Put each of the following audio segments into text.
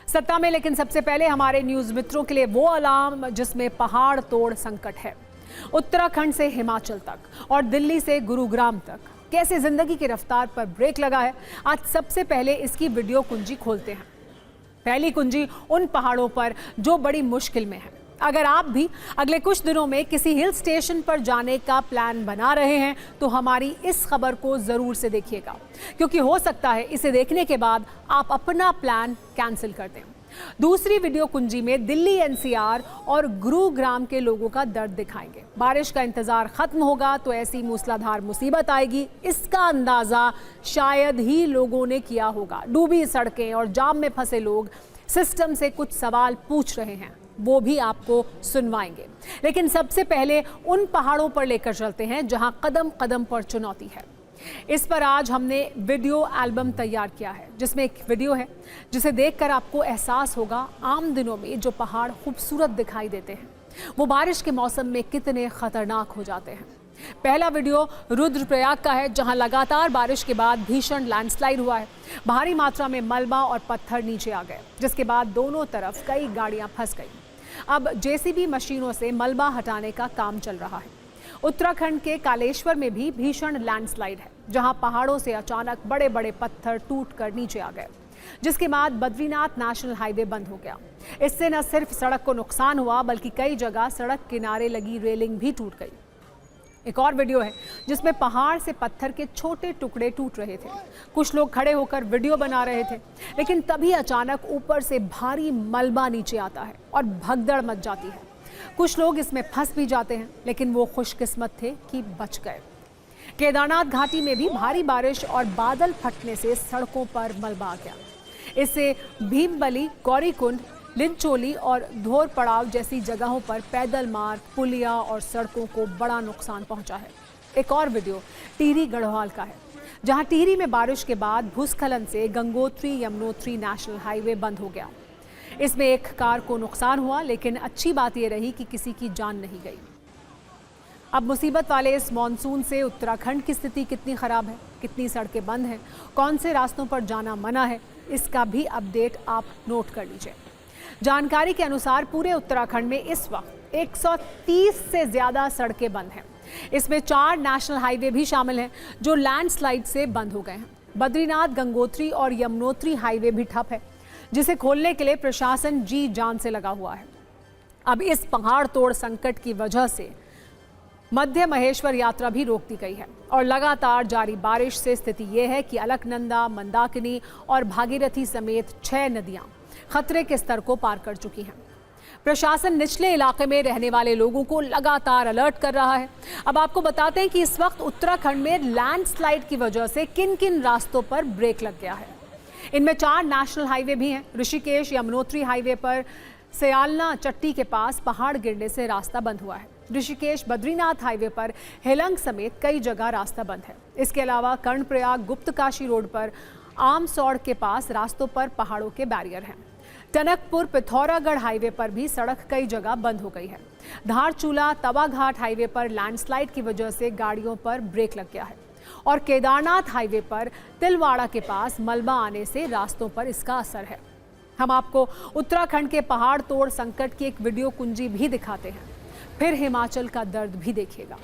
सत्ता में, लेकिन सबसे पहले हमारे न्यूज मित्रों के लिए वो अलार्म जिसमें पहाड़ तोड़ संकट है। उत्तराखंड से हिमाचल तक और दिल्ली से गुरुग्राम तक कैसे जिंदगी की रफ्तार पर ब्रेक लगा है, आज सबसे पहले इसकी वीडियो कुंजी खोलते हैं। पहली कुंजी उन पहाड़ों पर जो बड़ी मुश्किल में है। अगर आप भी अगले कुछ दिनों में किसी हिल स्टेशन पर जाने का प्लान बना रहे हैं तो हमारी इस खबर को जरूर से देखिएगा, क्योंकि हो सकता है इसे देखने के बाद आप अपना प्लान कैंसिल कर दें। दूसरी वीडियो कुंजी में दिल्ली एनसीआर और गुरुग्राम के लोगों का दर्द दिखाएंगे। बारिश का इंतजार खत्म होगा तो ऐसी मूसलाधार मुसीबत आएगी, इसका अंदाजा शायद ही लोगों ने किया होगा। डूबी सड़कें और जाम में फंसे लोग सिस्टम से कुछ सवाल पूछ रहे हैं, वो भी आपको सुनवाएंगे। लेकिन सबसे पहले उन पहाड़ों पर लेकर चलते हैं जहां कदम कदम पर चुनौती है। इस पर आज हमने वीडियो एल्बम तैयार किया है, जिसमें एक वीडियो है जिसे देखकर आपको एहसास होगा आम दिनों में जो पहाड़ खूबसूरत दिखाई देते हैं वो बारिश के मौसम में कितने खतरनाक हो जाते हैं। पहला वीडियो रुद्रप्रयाग का है, जहां लगातार बारिश के बाद भीषण लैंडस्लाइड हुआ है। भारी मात्रा में मलबा और पत्थर नीचे आ गए, जिसके बाद दोनों तरफ कई गाड़ियां फंस गई। अब जेसीबी मशीनों से मलबा हटाने का काम चल रहा है। उत्तराखंड के कालेश्वर में भी भीषण लैंडस्लाइड है, जहां पहाड़ों से अचानक बड़े बड़े पत्थर टूटकर नीचे आ गए, जिसके बाद बद्रीनाथ नेशनल हाईवे बंद हो गया। इससे न सिर्फ सड़क को नुकसान हुआ, बल्कि कई जगह सड़क किनारे लगी रेलिंग भी टूट गई। एक और वीडियो है जिसमें पहाड़ से पत्थर के छोटे टुकड़े टूट रहे थे। कुछ लोग खड़े होकर वीडियो बना रहे थे, लेकिन तभी अचानक ऊपर से भारी मलबा नीचे आता है और भगदड़ मच जाती है। कुछ लोग इसमें फंस भी जाते हैं, लेकिन वो खुशकिस्मत थे कि बच गए। केदारनाथ घाटी में भी भारी बारिश और बादल फटने से सड़कों पर मलबा आ गया। इससे भीमबली, गौरीकुंड, लिंचोली और धोर पड़ाव जैसी जगहों पर पैदल मार्ग, पुलिया और सड़कों को बड़ा नुकसान पहुंचा है। एक और वीडियो टिहरी गढ़वाल का है, जहां टिहरी में बारिश के बाद भूस्खलन से गंगोत्री यमुनोत्री नेशनल हाईवे बंद हो गया। इसमें एक कार को नुकसान हुआ, लेकिन अच्छी बात यह रही कि किसी की जान नहीं गई। अब मुसीबत वाले इस मॉनसून से उत्तराखंड की स्थिति कितनी खराब है, कितनी सड़कें बंद हैं, कौन से रास्तों पर जाना मना है, इसका भी अपडेट आप नोट कर लीजिए। जानकारी के अनुसार पूरे उत्तराखंड में इस वक्त 130 से ज्यादा सड़कें बंद हैं। इसमें 4 नेशनल हाईवे भी शामिल हैं जो लैंडस्लाइड से बंद हो गए हैं। बद्रीनाथ, गंगोत्री और यमुनोत्री हाईवे भी ठप है, जिसे खोलने के लिए प्रशासन जी जान से लगा हुआ है। अब इस पहाड़ तोड़ संकट की वजह से मध्य महेश्वर यात्रा भी रोक दी गई है और लगातार जारी बारिश से स्थिति यह है कि अलकनंदा, मंदाकिनी और भागीरथी समेत 6 नदियां खतरे के स्तर को पार कर चुकी हैं। प्रशासन निचले इलाके में रहने वाले लोगों को लगातार अलर्ट कर रहा है। अब आपको बताते हैं कि इस वक्त उत्तराखंड में लैंडस्लाइड की वजह से किन किन रास्तों पर ब्रेक लग गया है। इनमें 4 नेशनल हाईवे भी हैं। ऋषिकेश यमुनोत्री हाईवे पर सयालना चट्टी के पास पहाड़ गिरने से रास्ता बंद हुआ है। ऋषिकेश बद्रीनाथ हाईवे पर हेलंग समेत कई जगह रास्ता बंद है। इसके अलावा कर्णप्रयाग गुप्तकाशी रोड पर आमसौड़ के पास रास्तों पर पहाड़ों के बैरियर हैं। टनकपुर पिथौरागढ़ हाईवे पर भी सड़क कई जगह बंद हो गई है। धारचूला तवाघाट हाईवे पर लैंडस्लाइड की वजह से गाड़ियों पर ब्रेक लग गया है और केदारनाथ हाईवे पर तिलवाड़ा के पास मलबा आने से रास्तों पर इसका असर है। हम आपको उत्तराखंड के पहाड़ तोड़ संकट की एक वीडियो कुंजी भी दिखाते हैं, फिर हिमाचल का दर्द भी देखिएगा।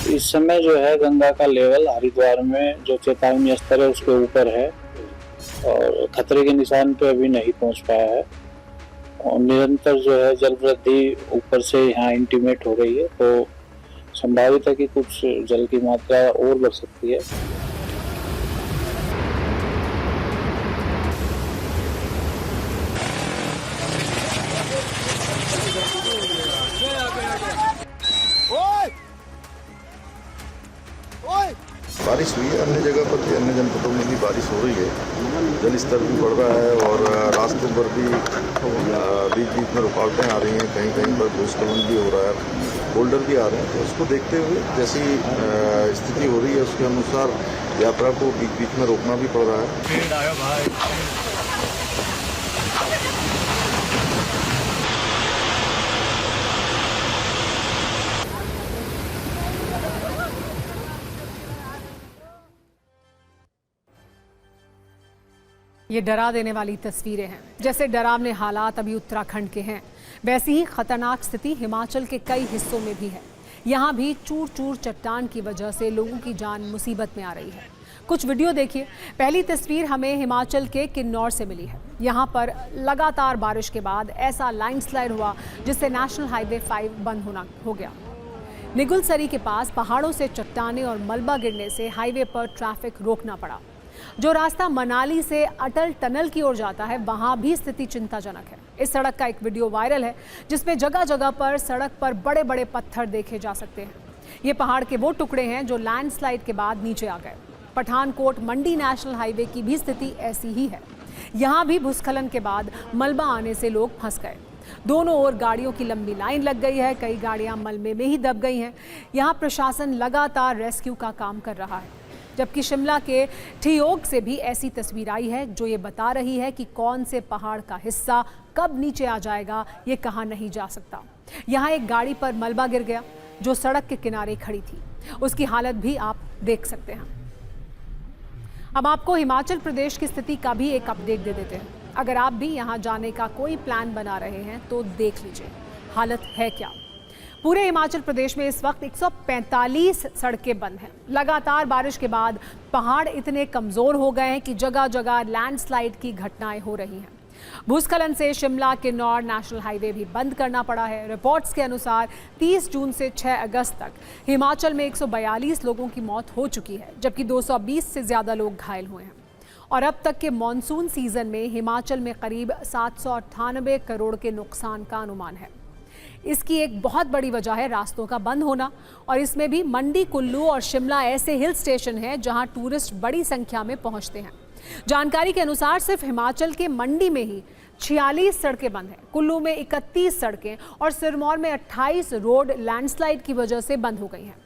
इस समय जो है गंगा का लेवल हरिद्वार में जो चेतावनी स्तर है उसके ऊपर है और खतरे के निशान पे अभी नहीं पहुंच पाया है और निरंतर जो है जल वृद्धि ऊपर से यहाँ इंटीमेट हो रही है, तो संभावित है कि कुछ जल की मात्रा और बढ़ सकती है। बारिश हुई है, अन्य जगह पर भी, अन्य जनपदों में भी बारिश हो रही है। जल स्तर भी बढ़ रहा है और रास्तों पर भी बीच बीच में रुकावटें आ रही हैं, कहीं कहीं पर भूस्खलन भी हो रहा है, बोल्डर भी आ रहे हैं। तो उसको देखते हुए जैसी स्थिति हो रही है उसके अनुसार यात्रा को बीच बीच में रोकना भी पड़ रहा है। ये डरा देने वाली तस्वीरें हैं। जैसे डरावने हालात अभी उत्तराखंड के हैं, वैसी ही खतरनाक स्थिति हिमाचल के कई हिस्सों में भी है। यहाँ भी चूर चूर चट्टान की वजह से लोगों की जान मुसीबत में आ रही है। कुछ वीडियो देखिए। पहली तस्वीर हमें हिमाचल के किन्नौर से मिली है। यहाँ पर लगातार बारिश के बाद ऐसा लैंडस्लाइड हुआ जिससे नेशनल हाईवे 5 बंद हो गया। निगुलसरी के पास पहाड़ों से चट्टानें और मलबा गिरने से हाईवे पर ट्रैफिक रोकना पड़ा। जो रास्ता मनाली से अटल टनल की ओर जाता है, वहां भी स्थिति चिंताजनक है। इस सड़क का एक वीडियो वायरल है जिसमें जगह जगह पर सड़क पर बड़े बड़े पत्थर देखे जा सकते हैं। ये पहाड़ के वो टुकड़े हैं जो लैंडस्लाइड के बाद नीचे आ गए। पठानकोट मंडी नेशनल हाईवे की भी स्थिति ऐसी ही है। यहाँ भी भूस्खलन के बाद मलबा आने से लोग फंस गए। दोनों ओर गाड़ियों की लंबी लाइन लग गई है। कई गाड़ियां मलबे में ही दब गई हैं। यहाँ प्रशासन लगातार रेस्क्यू का काम कर रहा है। जबकि शिमला के ठियोग से भी ऐसी तस्वीर आई है जो ये बता रही है कि कौन से पहाड़ का हिस्सा कब नीचे आ जाएगा ये कहा नहीं जा सकता। यहाँ एक गाड़ी पर मलबा गिर गया जो सड़क के किनारे खड़ी थी। उसकी हालत भी आप देख सकते हैं। अब आपको हिमाचल प्रदेश की स्थिति का भी एक अपडेट दे देते हैं। अगर आप भी यहाँ जाने का कोई प्लान बना रहे हैं तो देख लीजिए हालत है क्या। पूरे हिमाचल प्रदेश में इस वक्त 145 सड़कें बंद हैं। लगातार बारिश के बाद पहाड़ इतने कमजोर हो गए हैं कि जगह जगह लैंडस्लाइड की घटनाएं हो रही हैं। भूस्खलन से शिमला किन्नौर नेशनल हाईवे भी बंद करना पड़ा है। रिपोर्ट्स के अनुसार 30 जून से 6 अगस्त तक हिमाचल में 142 लोगों की मौत हो चुकी है, जबकि 220 से ज्यादा लोग घायल हुए हैं। और अब तक के मॉनसून सीजन में हिमाचल में करीब 798 करोड़ के नुकसान का अनुमान है। इसकी एक बहुत बड़ी वजह है रास्तों का बंद होना, और इसमें भी मंडी, कुल्लू और शिमला ऐसे हिल स्टेशन हैं जहां टूरिस्ट बड़ी संख्या में पहुंचते हैं। जानकारी के अनुसार सिर्फ हिमाचल के मंडी में ही 46 सड़कें बंद हैं, कुल्लू में 31 सड़कें और सिरमौर में 28 रोड लैंडस्लाइड की वजह से बंद हो गई हैं।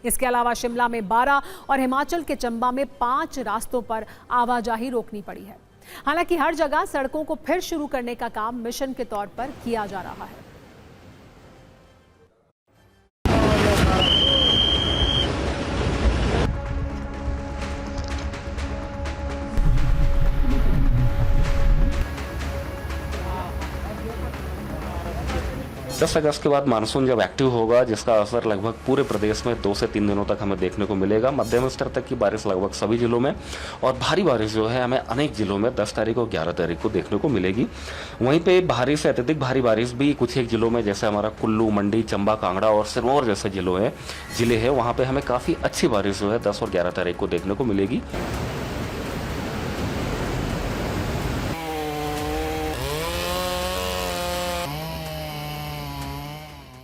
इसके अलावा शिमला में 12 और हिमाचल के चंबा में 5 रास्तों पर आवाजाही रोकनी पड़ी है। हालांकि हर जगह सड़कों को फिर शुरू करने का काम मिशन के तौर पर किया जा रहा है। दस अगस्त के बाद मानसून जब एक्टिव होगा, जिसका असर लगभग पूरे प्रदेश में 2 से 3 दिनों तक हमें देखने को मिलेगा। मध्यम स्तर तक की बारिश लगभग सभी जिलों में, और भारी बारिश जो है हमें अनेक जिलों में 10 तारीख और 11 तारीख को देखने को मिलेगी। वहीं पे भारी से अत्यधिक भारी बारिश भी कुछ एक जिलों में, जैसे हमारा कुल्लू, मंडी, चंबा, कांगड़ा और सिरमौर जैसे जिले हैं, वहाँ पे हमें काफ़ी अच्छी बारिश जो है 10 और 11 तारीख को देखने को मिलेगी।